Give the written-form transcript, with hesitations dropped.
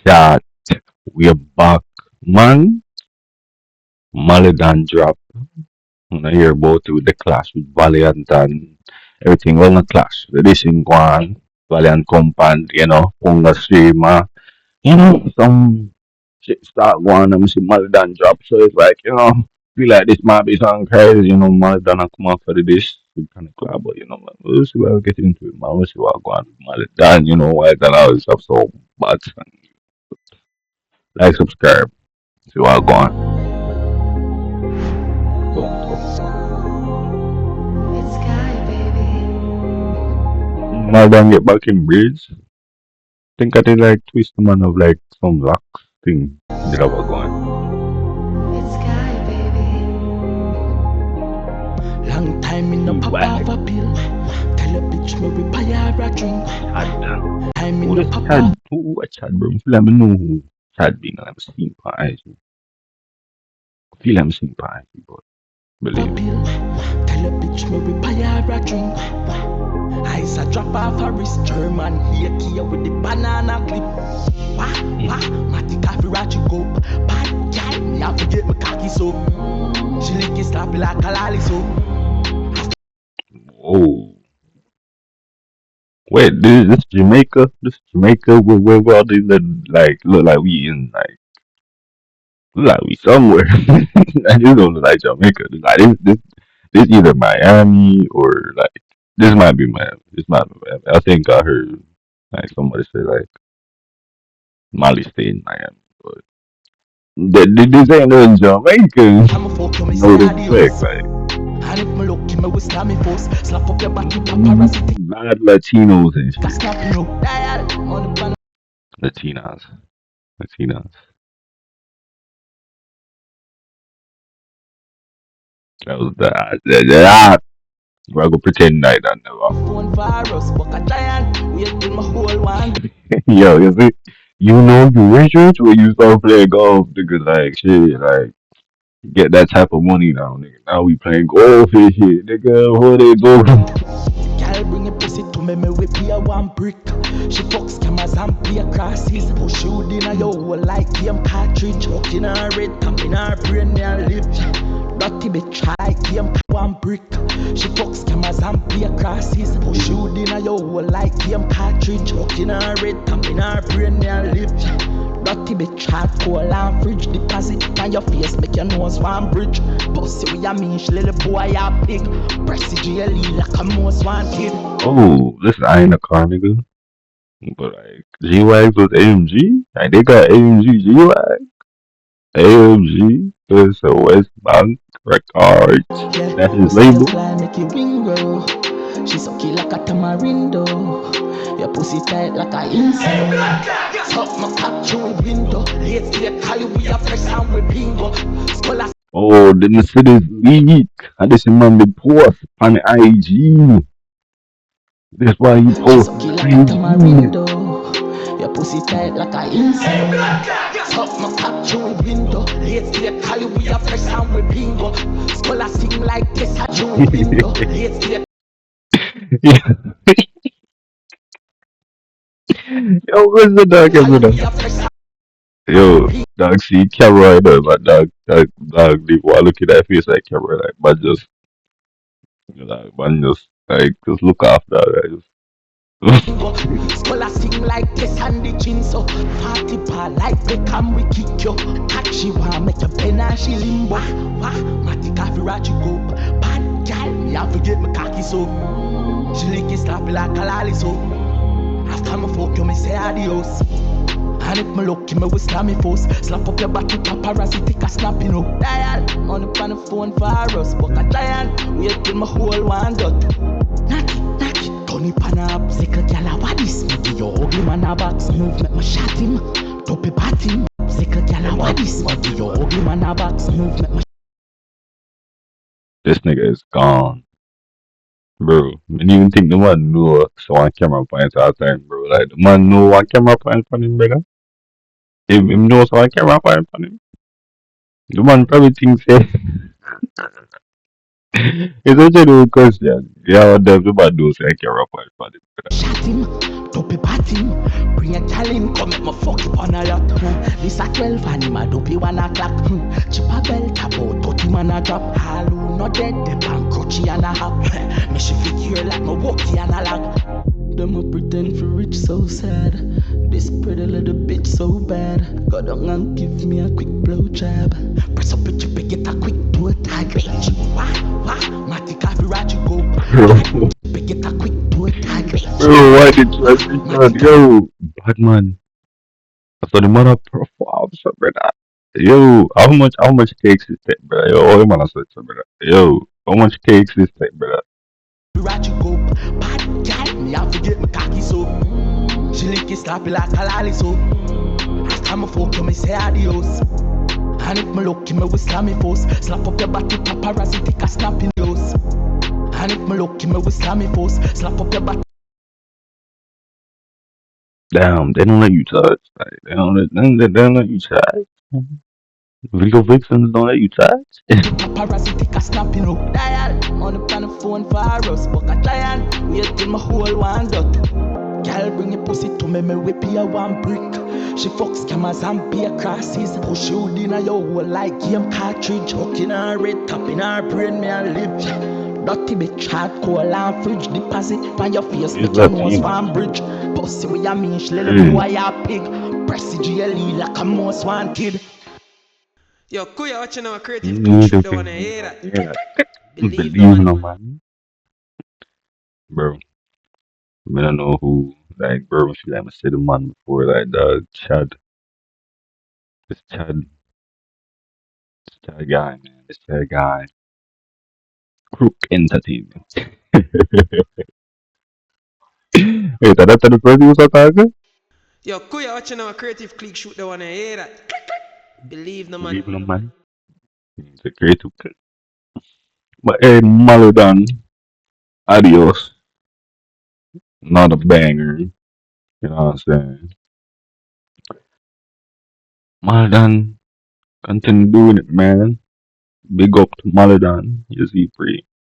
Chat, we're back. Man, Malie Donn drop. I hear about it with the clash with Valiant and everything. Well, not clash. This in Guan, Valiant Compound, Punga Streamer. Some shit start going and see Malie Donn drop. So it's like, feel like this might be something crazy. Malie Donn come out for this. We kind of club, but man, we'll see where we get into it, man. We'll see what going on with Malie Donn, why it's allowed stuff so bad. Like, subscribe, see what going on. Don't talk. It's Sky, baby. Now then get back in bridge. Think I did like twist the man of like some locks thing. Did I was going. It's Sky, baby. Long time in the pop Whack. off a pill. Tell a bitch me repair a drink. Chad. Time in Who the this pop Chad? off Who a Chad bro? Feel like I know who Chad being and I'm seeing for eyes. Feel I'm seeing for eyes, but a believe me. pill. Tell a bitch me repair a drink. Ice a drop off a wrist. German here here with the banana clip. Wah, Matty coffee ratchet go. Bad gal, me have to get my cocky so. She lick it sloppy like a lolly so. Oh. Wait, this Jamaica? This Jamaica where all these like look like we in look like we somewhere. I just don't look like Jamaica. Like this either Miami or like this might be Miami. This might be Miami. I think I heard like somebody say like Molly stay in Miami, but this ain't no Jamaican. I'ma fuck you, me No say respect, adios. like And if me lucky, me will slam me force. Slap up your body, paparazzi take mad Latinos and a shit. snap, you know. Dial on the pan. Latinas, Latinas. That was that. I go pretend like that never. Phone virus, but a giant. Wait till my whole one. Yo, you see, you research when you start playing golf, nigga, like shit, like get that type of money now, nigga. Now we playing golf and shit, nigga. Where they go? Girl, bring a pussy to me repair one brick. She fucks cameras and play crosses. Push you in a yo hole like game cartridge. Hook in her red, tap in her brain, me a lip. Dirty bitch, try game one brick. She fucks cameras and play crosses. Push you in a yo hole like game cartridge. Hook in her red, tap in her brain, me a lip. Dirty bitch, hot coal and fridge. Deposit on your face, make your nose one bridge. Pussy with a mean, little boy a big. Press the GLE like a most wanted. Oh, listen, I ain't a car, nigga. But like G-Wags with AMG, like they got AMG G-Wags, AMG, it's a West Bank Records. Yeah, That's his pussy just label. fly, make it wing grow. She sucky like a tamarindo. Your pussy tight like a insect. Suck my cock through a window. Late day call you with a press and we bingo. Scholar Oh, the Mercedes leak. And this man be post on the IG. That's why he she post on sucky the like a IG. tamarindo. Your pussy tight like a insect. Suck my cock through a window. Late day call you with a press and we bingo. Scholar sing like Tessa through a window. Late day Yo, where's the dog, call you brother? with a press and Yo, dog, see camera, though, but dog, the one look at that face like camera, like, but just, just look after, right? Just, Scholar sing like this and the chin so party pa like Beckham we kick you. Catch she want make your pen and she limbo. Wah, Matty coffee ratchet go. Bad gal, me have to get my cocky so. She lick it sloppy like a lolly so. After me fuck you, me say adios. And if me lucky, me will slam me force. Slap up your body, paparazzi take a snap, you know. Dial on the phone for us, but a giant. Wait till my whole one dot. Knock it, Tony pan a obstacle, gyal a what this? Me give you ugly man a box move, make me shot him. Top it pat him, obstacle, gyal a what this? Me give you ugly man a box move, make me. this nigga is gone. Bro, I didn't even think the man knew so on camera points all the time, bro. Like, the man know on camera points on him, brother. If him know so on camera points on him. The man probably thinks, It's a genuine question. Yeah, them the bad news I care about for it. Shot him, dopey pat him. Bring a gal in, come make me fuck up on a yacht. This a 12 and him a dopey 1 o'clock. Chip a belt about 30 man a drop. All who not dead, they pan crutchy and a hop. Me she figure like me walkie and a log. Them a pretend for rich so sad. This pretty little bitch so bad. Go down and give me a quick blow job. Press up it, you get a quick toe tag. Bitch, wah, Matty coffee right you go. Bro, Get a quick toe tag. Bitch, bro, why the Matty transition? Yo, Batman. I saw the mother perform, so brother. Yo, how much cakes is that, brother? Yo, oh, man, I said, so, brother. Yo, how much cakes is that, brother? right you go. Bad gal, me have to get my cocky so. She lick it sloppy like a lolly so. Last time I fuck you, me say adios. And if me lucky, me will slam me force. Slap up your body, paparazzi take a snap in yours. And if me lucky, me will slam me force. Slap up your body. Damn, they don't let you touch. Like, they don't let you touch. Video vixens don't let you touch. Paparazzi take a snap, you know. Dial on the phone for us, but I try and wait till my whole one dot. Girl bring your pussy to me whip you one brick. She fucks cameras and beer crosses. Push you in a your hole like game cartridge. Hooking her red, tapping her brain, me and lip. Dirty bitch, hardcore and fridge deposit. On your face, He's make your nose Latino. one bridge. Pussy with your mean, she little Hey, boy, a pig. Press the GLE like a most wanted. Yo, Kuya watching our creative click you shoot the the one thing I you hear wanna that. hear that. Believe the Believe man. no man, bro. I don't know who, like, bro, if you let me say the man before, like, the this Chad, this Chad guy, man, this Chad guy, Crook Entertainment. Wait, that's the first you was talking? Yo, Kuya watching our creative click shoot the one I hear that. Believe the man. Believe no man. It's a great hook. But hey, Malie Donn, Adios. Not a banger. You know what I'm saying? Malie Donn, continue doing it, man. Big up to Malie Donn. You see, free.